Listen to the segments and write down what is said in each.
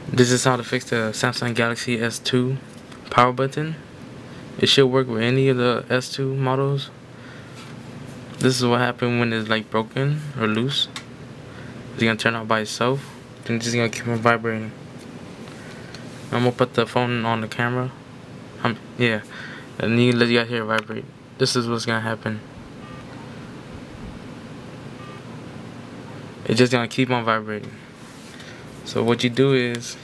This is how to fix the Samsung Galaxy S2 power button. It should work with any of the S2 models. This is what happened when it's like broken or loose. It's gonna turn off by itself. Then it's just gonna keep on vibrating. I'm gonna put the phone on the camera. Yeah, and you let you guys hear it vibrate. This is what's gonna happen. It's just gonna keep on vibrating. So what you do is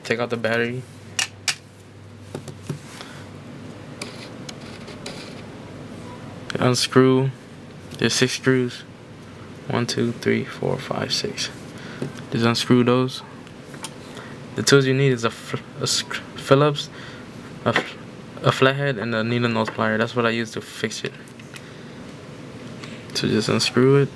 take out the battery. Unscrew. There's 6 screws. 1, 2, 3, 4, 5, 6. Just unscrew those. The tools you need is a Phillips, a flathead, and a needle nose plier. That's what I use to fix it. So just unscrew it.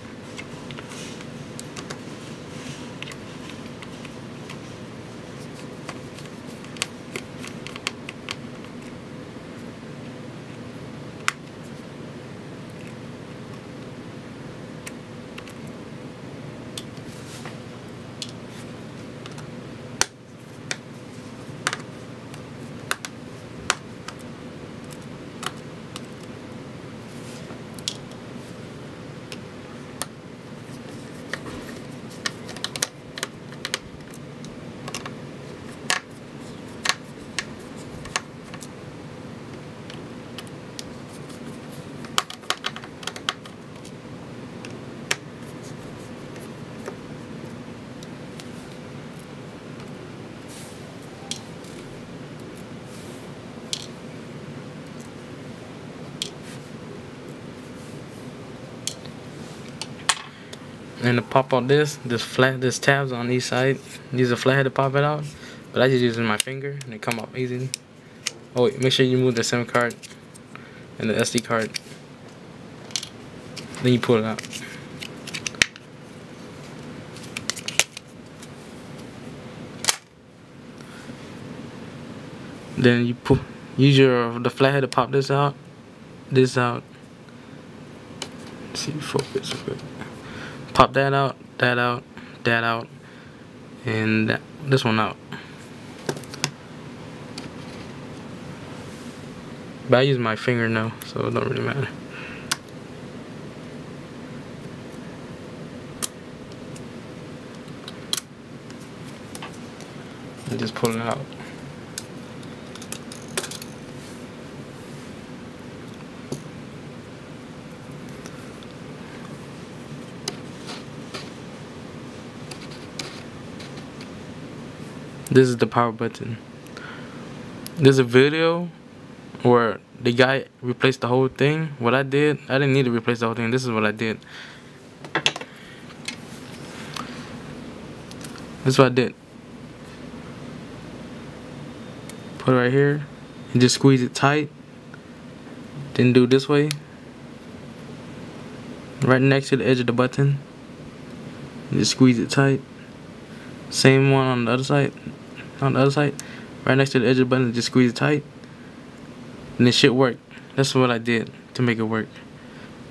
And to pop out this tabs on each side. Use a flathead to pop it out, but I just use my finger and it come out easy. Oh wait, make sure you move the SIM card and the SD card. Then you pull it out. Then you use the flathead to pop this out. Let's see, focus. Okay. Pop that out, that out, that out, and this one out. But I use my finger now, so it don't really matter. And just pull it out. This is the power button. There's a video where the guy replaced the whole thing. What I did, I didn't need to replace the whole thing. This is what I did. This is what I did. Put it right here and just squeeze it tight. Then do it this way. Right next to the edge of the button. And just squeeze it tight. Same one on the other side. On the other side, right next to the edge of the button, just squeeze it tight, and it should work. That's what I did to make it work.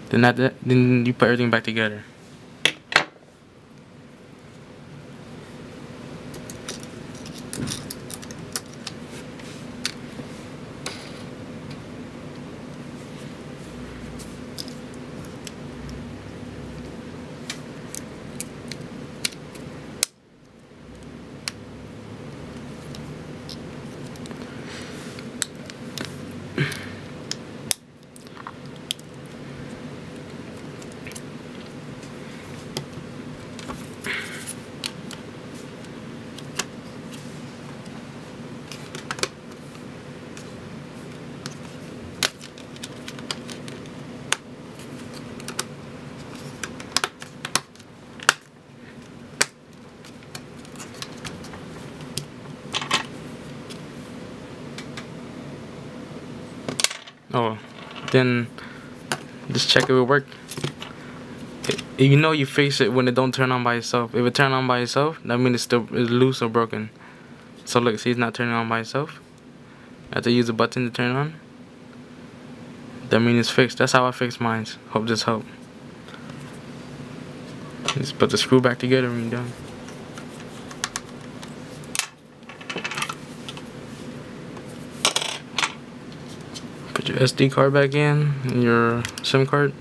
Then you put everything back together. Oh, then just check if it worked. You know you fix it when it don't turn on by itself. If it turn on by itself, that means it's loose or broken. So look, see, it's not turning on by itself. I have to use a button to turn it on. That means it's fixed. That's how I fix mine. Hope this helped. Just put the screw back together when you're done. Put your SD card back in and your SIM card.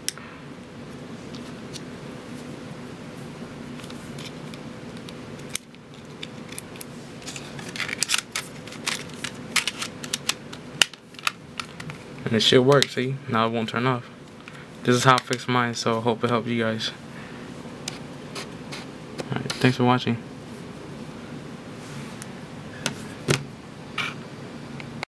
And it should work, see? Now it won't turn off. This is how I fixed mine, so I hope it helped you guys. Alright, thanks for watching.